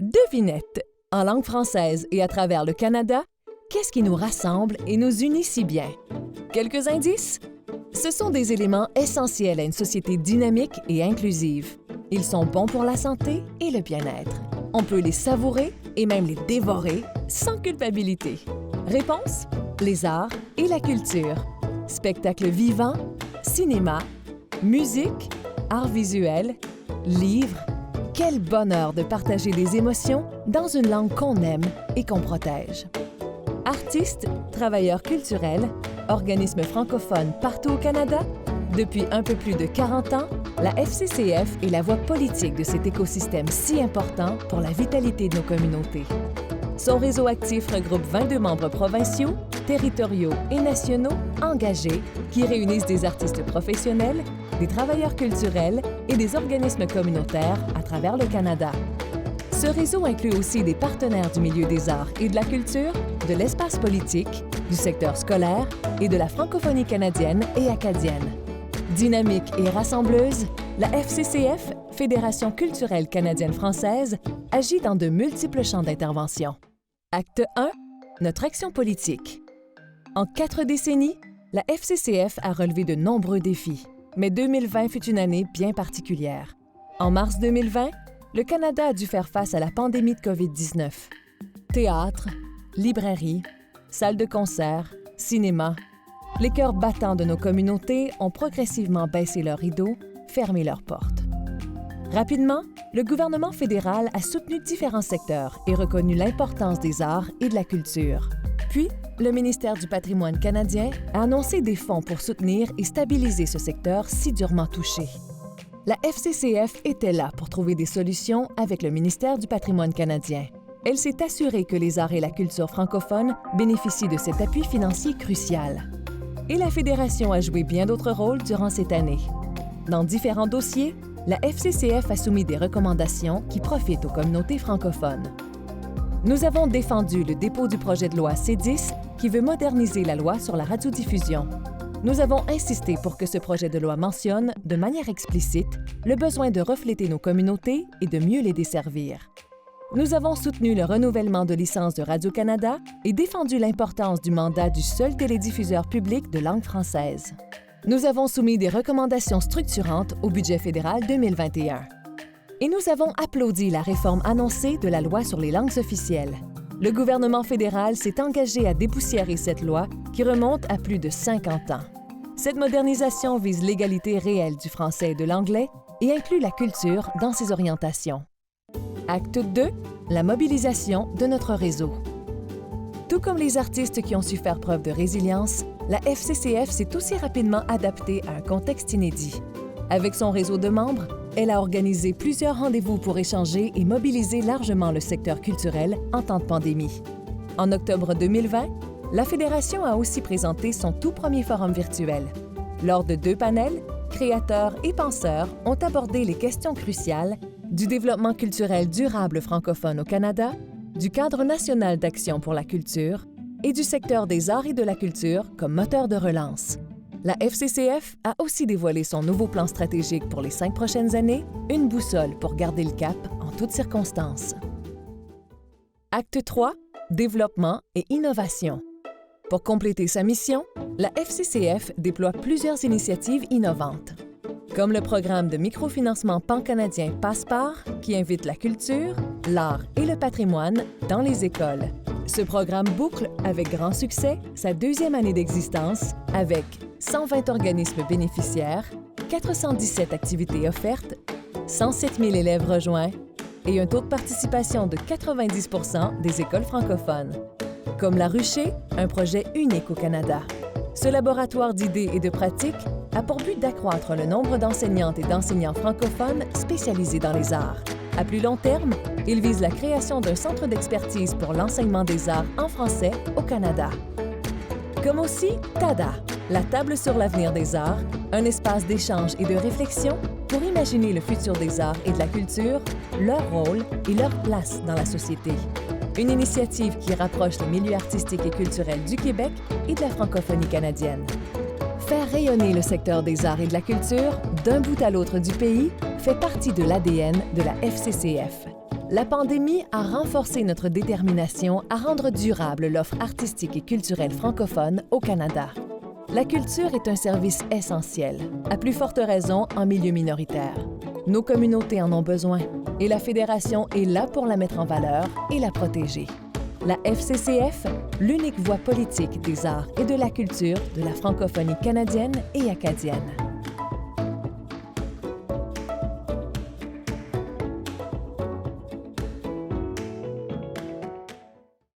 Devinette, en langue française et à travers le Canada, qu'est-ce qui nous rassemble et nous unit si bien? Quelques indices? Ce sont des éléments essentiels à une société dynamique et inclusive. Ils sont bons pour la santé et le bien-être. On peut les savourer et même les dévorer sans culpabilité. Réponse? Les arts et la culture. Spectacles vivants, cinéma, musique, arts visuels, livres. Quel bonheur de partager des émotions dans une langue qu'on aime et qu'on protège. Artistes, travailleurs culturels, organismes francophones partout au Canada, depuis un peu plus de 40 ans, la FCCF est la voix politique de cet écosystème si important pour la vitalité de nos communautés. Son réseau actif regroupe 22 membres provinciaux, territoriaux et nationaux engagés qui réunissent des artistes professionnels, des travailleurs culturels et des organismes communautaires à travers le Canada. Ce réseau inclut aussi des partenaires du milieu des arts et de la culture, de l'espace politique, du secteur scolaire et de la francophonie canadienne et acadienne. Dynamique et rassembleuse, la FCCF, Fédération culturelle canadienne-française, agit dans de multiples champs d'intervention. Acte 1. Notre action politique. En 4 décennies, la FCCF a relevé de nombreux défis, mais 2020 fut une année bien particulière. En mars 2020, le Canada a dû faire face à la pandémie de COVID-19. Théâtre, librairies, salles de concert, cinéma, les cœurs battants de nos communautés ont progressivement baissé leurs rideaux, fermé leurs portes. Rapidement, le gouvernement fédéral a soutenu différents secteurs et reconnu l'importance des arts et de la culture. Puis, le ministère du Patrimoine canadien a annoncé des fonds pour soutenir et stabiliser ce secteur si durement touché. La FCCF était là pour trouver des solutions avec le ministère du Patrimoine canadien. Elle s'est assurée que les arts et la culture francophone bénéficient de cet appui financier crucial. Et la Fédération a joué bien d'autres rôles durant cette année. Dans différents dossiers, la FCCF a soumis des recommandations qui profitent aux communautés francophones. Nous avons défendu le dépôt du projet de loi C10 qui veut moderniser la loi sur la radiodiffusion. Nous avons insisté pour que ce projet de loi mentionne, de manière explicite, le besoin de refléter nos communautés et de mieux les desservir. Nous avons soutenu le renouvellement de licences de Radio-Canada et défendu l'importance du mandat du seul télédiffuseur public de langue française. Nous avons soumis des recommandations structurantes au budget fédéral 2021. Et nous avons applaudi la réforme annoncée de la loi sur les langues officielles. Le gouvernement fédéral s'est engagé à dépoussiérer cette loi qui remonte à plus de 50 ans. Cette modernisation vise l'égalité réelle du français et de l'anglais et inclut la culture dans ses orientations. Acte 2. La mobilisation de notre réseau. Tout comme les artistes qui ont su faire preuve de résilience, la FCCF s'est aussi rapidement adaptée à un contexte inédit. Avec son réseau de membres, elle a organisé plusieurs rendez-vous pour échanger et mobiliser largement le secteur culturel en temps de pandémie. En octobre 2020, la Fédération a aussi présenté son tout premier forum virtuel. Lors de 2 panels, créateurs et penseurs ont abordé les questions cruciales du développement culturel durable francophone au Canada, du cadre national d'action pour la culture et du secteur des arts et de la culture comme moteur de relance. La FCCF a aussi dévoilé son nouveau plan stratégique pour les 5 prochaines années, une boussole pour garder le cap en toutes circonstances. Acte 3. Développement et innovation. Pour compléter sa mission, la FCCF déploie plusieurs initiatives innovantes, comme le programme de microfinancement pan-canadien Passepart qui invite la culture, l'art et le patrimoine dans les écoles. Ce programme boucle avec grand succès sa 2e année d'existence avec 120 organismes bénéficiaires, 417 activités offertes, 107 000 élèves rejoints et un taux de participation de 90 % des écoles francophones. Comme La Ruchée, un projet unique au Canada. Ce laboratoire d'idées et de pratiques a pour but d'accroître le nombre d'enseignantes et d'enseignants francophones spécialisés dans les arts. À plus long terme, il vise la création d'un centre d'expertise pour l'enseignement des arts en français au Canada. Comme aussi TADA, la table sur l'avenir des arts, un espace d'échange et de réflexion pour imaginer le futur des arts et de la culture, leur rôle et leur place dans la société. Une initiative qui rapproche les milieux artistiques et culturels du Québec et de la francophonie canadienne. Faire rayonner le secteur des arts et de la culture d'un bout à l'autre du pays fait partie de l'ADN de la FCCF. La pandémie a renforcé notre détermination à rendre durable l'offre artistique et culturelle francophone au Canada. La culture est un service essentiel, à plus forte raison en milieu minoritaire. Nos communautés en ont besoin et la Fédération est là pour la mettre en valeur et la protéger. La FCCF, l'unique voix politique des arts et de la culture de la francophonie canadienne et acadienne.